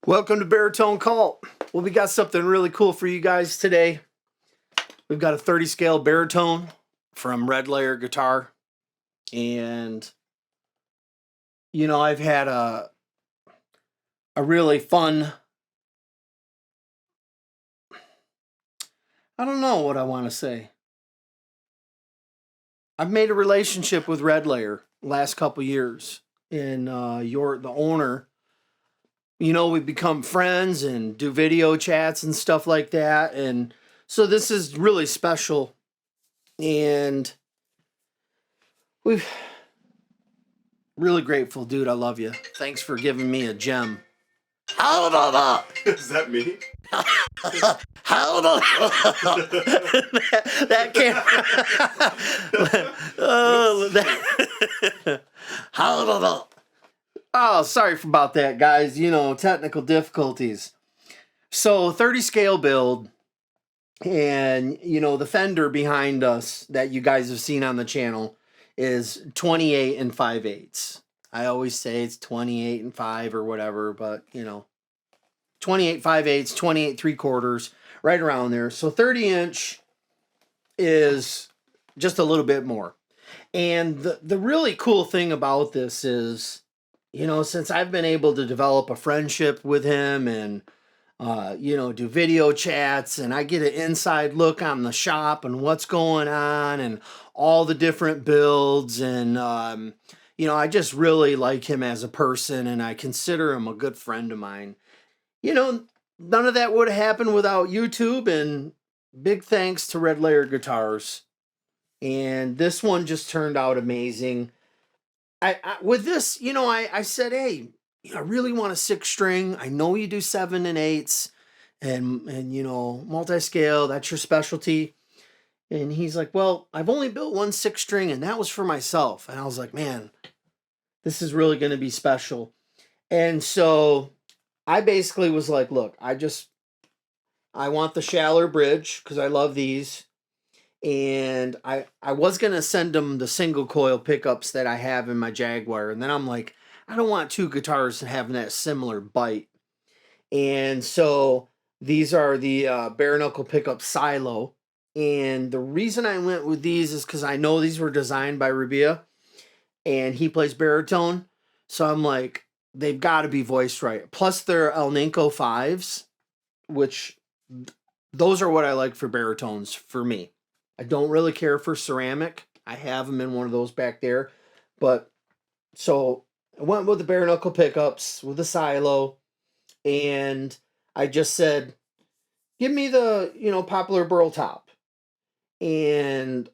Welcome to Baritone Cult. Well, we got something really cool for you guys today. We've got a 30 scale baritone from Red Layer Guitar. And, I've had a really fun, I don't know what I want to say. I've made a relationship with Red Layer last couple years. And you're the owner. We've become friends and do video chats and stuff like that. And so this is really special. And we've really grateful, dude. I love you. Thanks for giving me a gem. Hold on up. Is that me? Hold on. that can't. Hold on up. Oh, sorry about that, guys. Technical difficulties. So 30 scale build, and the Fender behind us that you guys have seen on the channel is 28 and 5/8. I always say it's 28 and 5 or whatever, but 28 5/8, 28 3/4, right around there. So 30-inch is just a little bit more. And the really cool thing about this is, since I've been able to develop a friendship with him and, do video chats, and I get an inside look on the shop and what's going on and all the different builds. And, I just really like him as a person, and I consider him a good friend of mine. None of that would have happened without YouTube, and big thanks to Red Layer Guitars. And this one just turned out amazing. With this, I said, hey, I really want a 6-string. I know you do 7 and 8s and multi-scale, that's your specialty. And he's like, well, I've only built one 6-string, and that was for myself. And I was like, man, this is really going to be special. And so I basically was like, look, I want the shallower bridge because I love these. And I was going to send him the single coil pickups that I have in my Jaguar. And then I'm like, I don't want two guitars having that similar bite. And so these are the bare knuckle pickup silo. And the reason I went with these is because I know these were designed by Rabia, and he plays baritone. So I'm like, they've got to be voiced right. Plus they're El Ninco 5s, which those are what I like for baritones for me. I don't really care for ceramic. I have them in one of those back there. But so I went with the bare knuckle pickups with the silo, and I just said, give me the, Poplar Burl top. And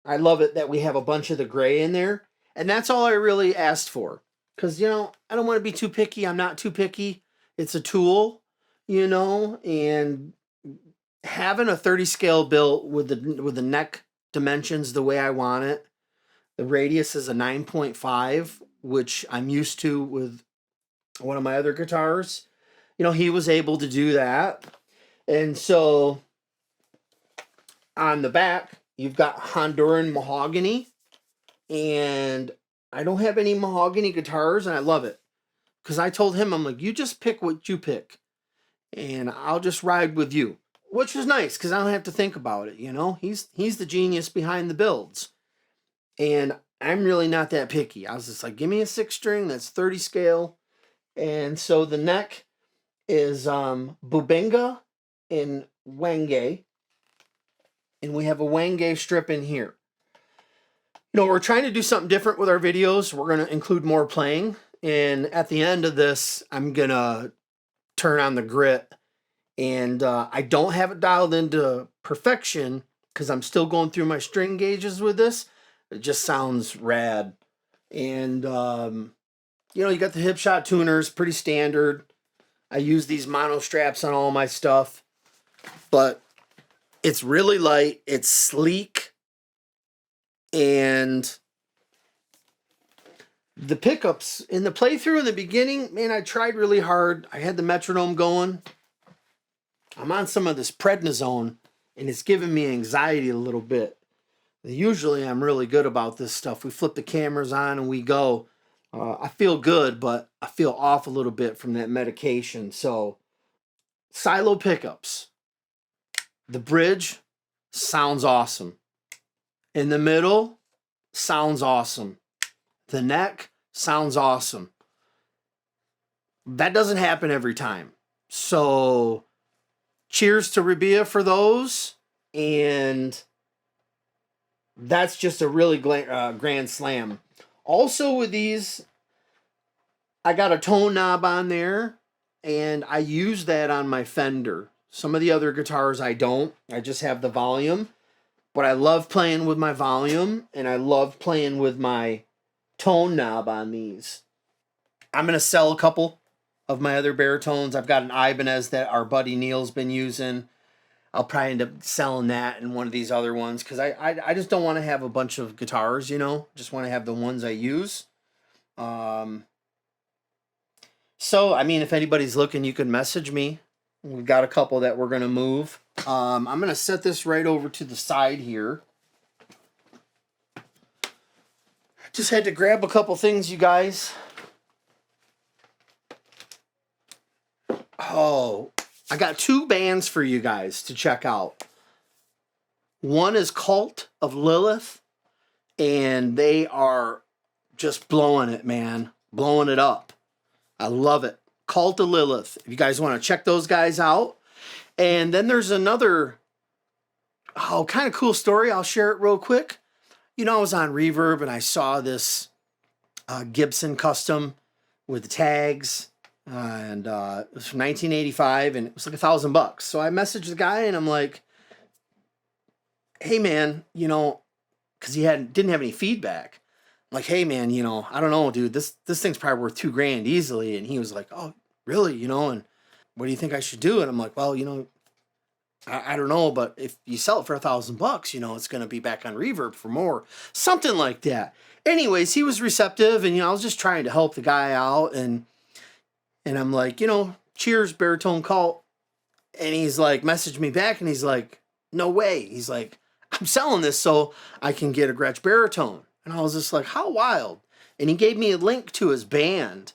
I love it that we have a bunch of the gray in there. And that's all I really asked for. Because, I don't want to be too picky. I'm not too picky. It's a tool, and having a 30 scale built with the neck dimensions the way I want it. The radius is a 9.5, which I'm used to with one of my other guitars. He was able to do that. And so on the back, you've got Honduran mahogany. And I don't have any mahogany guitars, and I love it. Because I told him, I'm like, you just pick what you pick. And I'll just ride with you. Which was nice, because I don't have to think about it, He's the genius behind the builds. And I'm really not that picky. I was just like, give me a 6-string that's 30 scale. And so the neck is Bubinga in Wenge. And we have a Wenge strip in here. We're trying to do something different with our videos. We're going to include more playing. And at the end of this, I'm going to turn on the grit. And I don't have it dialed into perfection because I'm still going through my string gauges with this. It just sounds rad. And, you got the hip shot tuners, pretty standard. I use these mono straps on all my stuff. But it's really light. It's sleek. And the pickups in the playthrough in the beginning, man, I tried really hard. I had the metronome going. I'm on some of this prednisone, and it's giving me anxiety a little bit. Usually I'm really good about this stuff. We flip the cameras on and we go. I feel good, but I feel off a little bit from that medication. So, silo pickups. The bridge sounds awesome. In the middle, sounds awesome. The neck sounds awesome. That doesn't happen every time. So, cheers to Rabia for those. And that's just a really grand slam. Also, with these, I got a tone knob on there, and I use that on my Fender. Some of the other guitars I don't. I just have the volume. But I love playing with my volume, and I love playing with my tone knob on these. I'm going to sell a couple of my other baritones. I've got an Ibanez that our buddy Neil's been using. I'll probably end up selling that and one of these other ones because I just don't want to have a bunch of guitars, you know. Just want to have the ones I use. So, I mean, if anybody's looking, you can message me. We've got a couple that we're going to move. I'm going to set this right over to the side here. Just had to grab a couple things, you guys. Oh, I got 2 bands for you guys to check out. One is Cult of Lilith, and they are just blowing it, man. Blowing it up. I love it. Cult of Lilith. If you guys want to check those guys out. And then there's another, kind of cool story. I'll share it real quick. You know, I was on Reverb and I saw this Gibson Custom with the tags. And it was from 1985 and it was like $1,000. So I messaged the guy and I'm like, hey man, you know, because he didn't have any feedback. I'm like, hey man, you know, I don't know, dude, this thing's probably worth $2,000 easily. And he was like, oh, really? You know, and what do you think I should do? And I'm like, well, you know, I don't know, but if you sell it for $1,000, you know, it's going to be back on Reverb for more, something like that. Anyways, he was receptive, and you know, I was just trying to help the guy out, and I'm like, you know, cheers, Baritone Cult. And he's like, messaged me back, and he's like, no way. He's like, I'm selling this so I can get a Gretsch baritone. And I was just like, how wild. And he gave me a link to his band,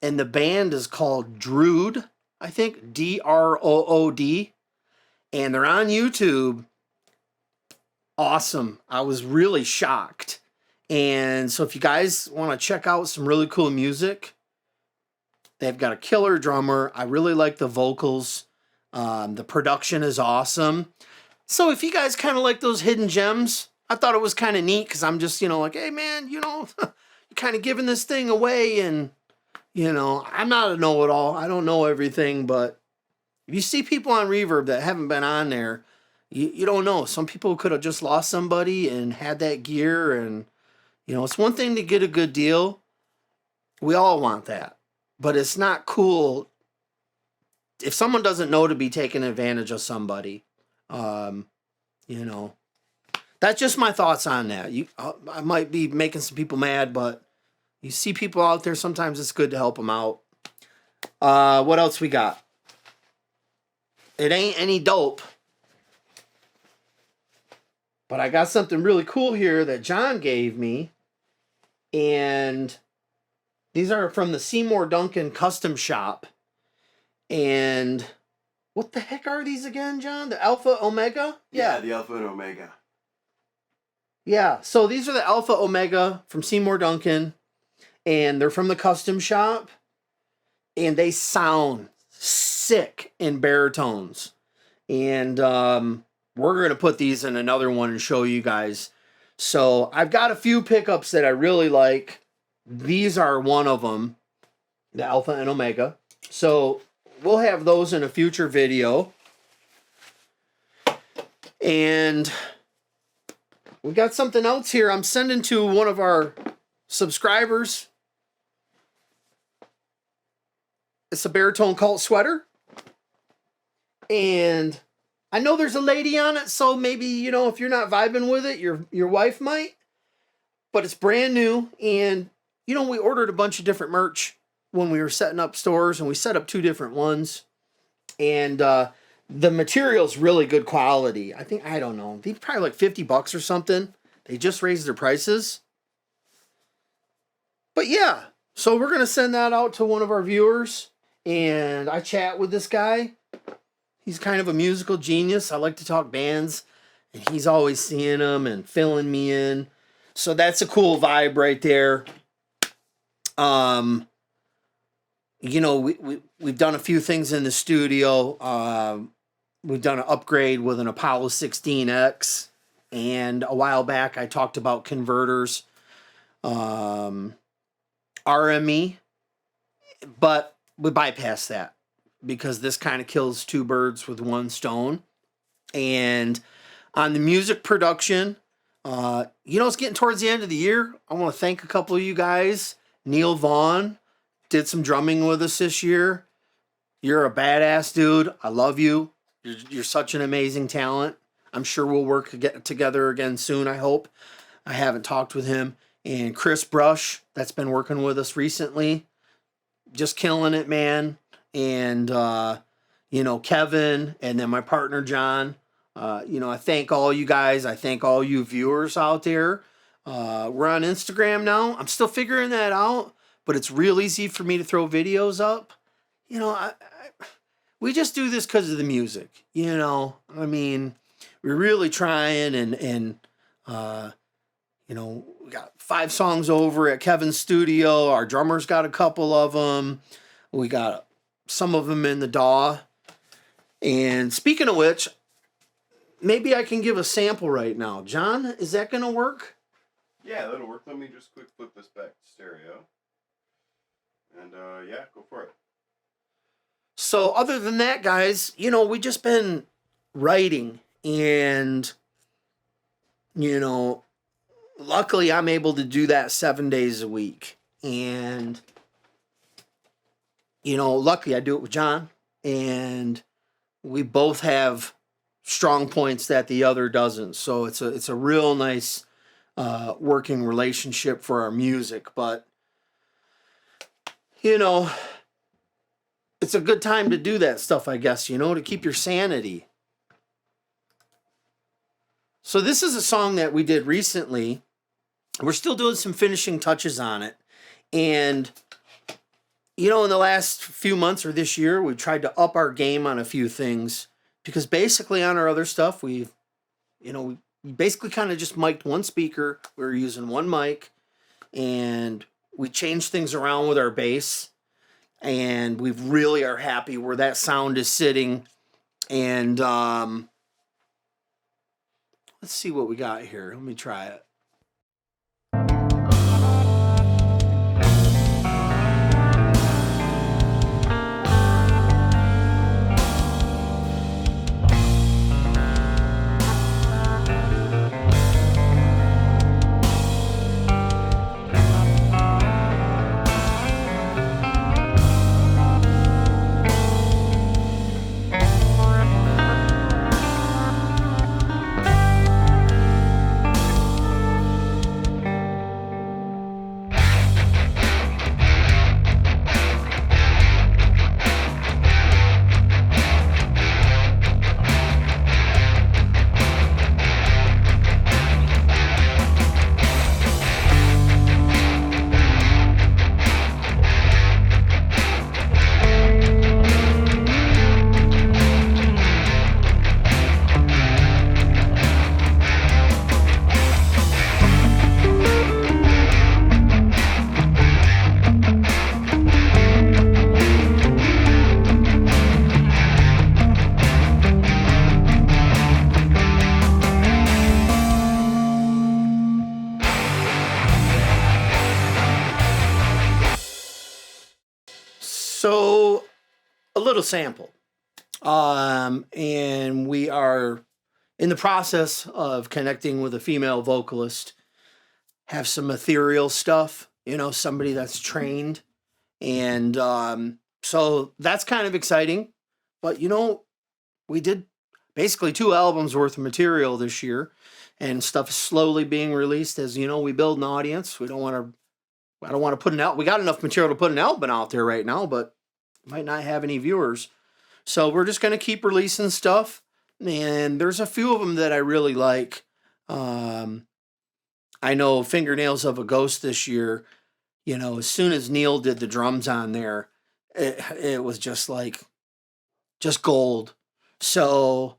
and the band is called Drood, I think, Drood. And they're on YouTube. Awesome. I was really shocked. And so if you guys want to check out some really cool music, they've got a killer drummer. I really like the vocals. The production is awesome. So if you guys kind of like those hidden gems, I thought it was kind of neat because I'm just, you know, like, hey man, you know, you're kind of giving this thing away. And, you know, I'm not a know-it-all. I don't know everything, but if you see people on Reverb that haven't been on there, you don't know. Some people could have just lost somebody and had that gear. And, you know, it's one thing to get a good deal. We all want that. But it's not cool if someone doesn't know to be taking advantage of somebody. You know, that's just my thoughts on that. I might be making some people mad, but you see people out there, sometimes it's good to help them out. What else we got? It ain't any dope. But I got something really cool here that John gave me. And these are from the Seymour Duncan Custom Shop. And what the heck are these again, John? The Alpha Omega? Yeah, the Alpha and Omega. Yeah, so these are the Alpha Omega from Seymour Duncan. And they're from the Custom Shop. And they sound sick in baritones. And we're going to put these in another one and show you guys. So I've got a few pickups that I really like. These are one of them, the Alpha and Omega. So we'll have those in a future video. And we got something else here I'm sending to one of our subscribers. It's a Baritone Cult sweater. And I know there's a lady on it, so maybe, you know, if you're not vibing with it, your wife might. But it's brand new, and, you know, we ordered a bunch of different merch when we were setting up stores, and we set up 2 different ones. And the material's really good quality. I don't know, they're probably like $50 or something. They just raised their prices. But yeah, So we're going to send that out to one of our viewers. And I chat with this guy. He's kind of a musical genius. I like to talk bands. And he's always seeing them and filling me in. So that's a cool vibe right there. You know, we've done a few things in the studio. We've done an upgrade with an Apollo 16X. And a while back, I talked about converters. RME. But we bypass that because this kind of kills two birds with one stone. And on the music production, it's getting towards the end of the year. I want to thank a couple of you guys. Neil Vaughn did some drumming with us this year. You're a badass dude. I love you. You're such an amazing talent. I'm sure we'll work together again soon, I hope. I haven't talked with him. And Chris Brush, that's been working with us recently. Just killing it, man. And, Kevin, and then my partner, John. I thank all you guys. I thank all you viewers out there. We're on Instagram now. I'm still figuring that out, but it's real easy for me to throw videos up. We just do this because of the music, we're really trying and we got 5 songs over at Kevin's studio. Our drummer's got a couple of them. We got some of them in the DAW. And speaking of which, maybe I can give a sample right now. John, is that going to work? Yeah, that'll work. Let me just quick flip this back to stereo. And, go for it. So other than that, guys, we just been writing and, luckily I'm able to do that 7 days a week. And, luckily I do it with John. And we both have strong points that the other doesn't. So it's a real nice working relationship for our music. But, it's a good time to do that stuff, I guess, to keep your sanity. So this is a song that we did recently. We're still doing some finishing touches on it. And, in the last few months or this year, we've tried to up our game on a few things. Because basically on our other stuff, we basically kind of just mic'd one speaker. We were using one mic. And we changed things around with our bass. And we really are happy where that sound is sitting. And let's see what we got here. Let me try it. So, a little sample. And we are in the process of connecting with a female vocalist. Have some ethereal stuff, somebody that's trained. And so that's kind of exciting. But, we did basically 2 albums worth of material this year. And stuff is slowly being released as, we build an audience. I don't want to put an album. We got enough material to put an album out there right now, but might not have any viewers. So we're just going to keep releasing stuff. And there's a few of them that I really like. I know Fingernails of a Ghost this year You know, as soon as Neil did the drums on there, it was just like, just gold. So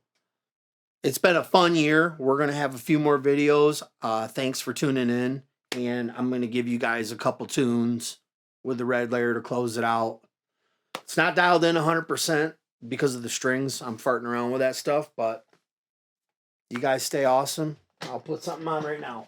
it's been a fun year. We're going to have a few more videos. Thanks for tuning in. And I'm going to give you guys a couple tunes with the red layer to close it out. It's not dialed in 100% because of the strings. I'm farting around with that stuff, but you guys stay awesome. I'll put something on right now.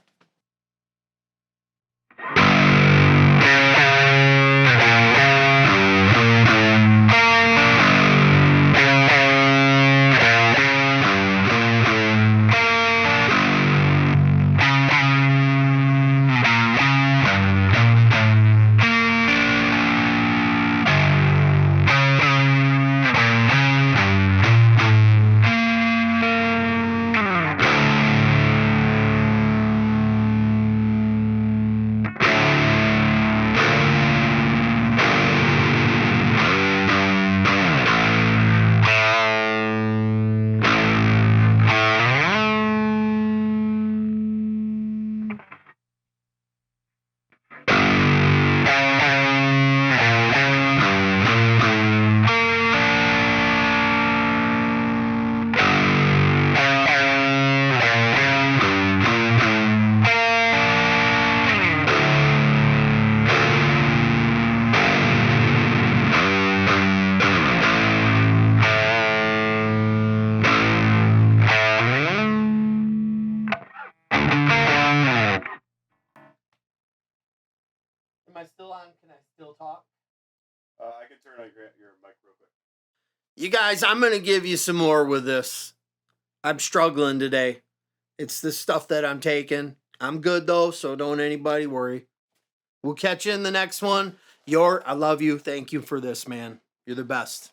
Am I still on? Can I still talk? I can turn on your mic real quick. You guys, I'm going to give you some more with this. I'm struggling today. It's the stuff that I'm taking. I'm good though, so don't anybody worry. We'll catch you in the next one. I love you. Thank you for this, man. You're the best.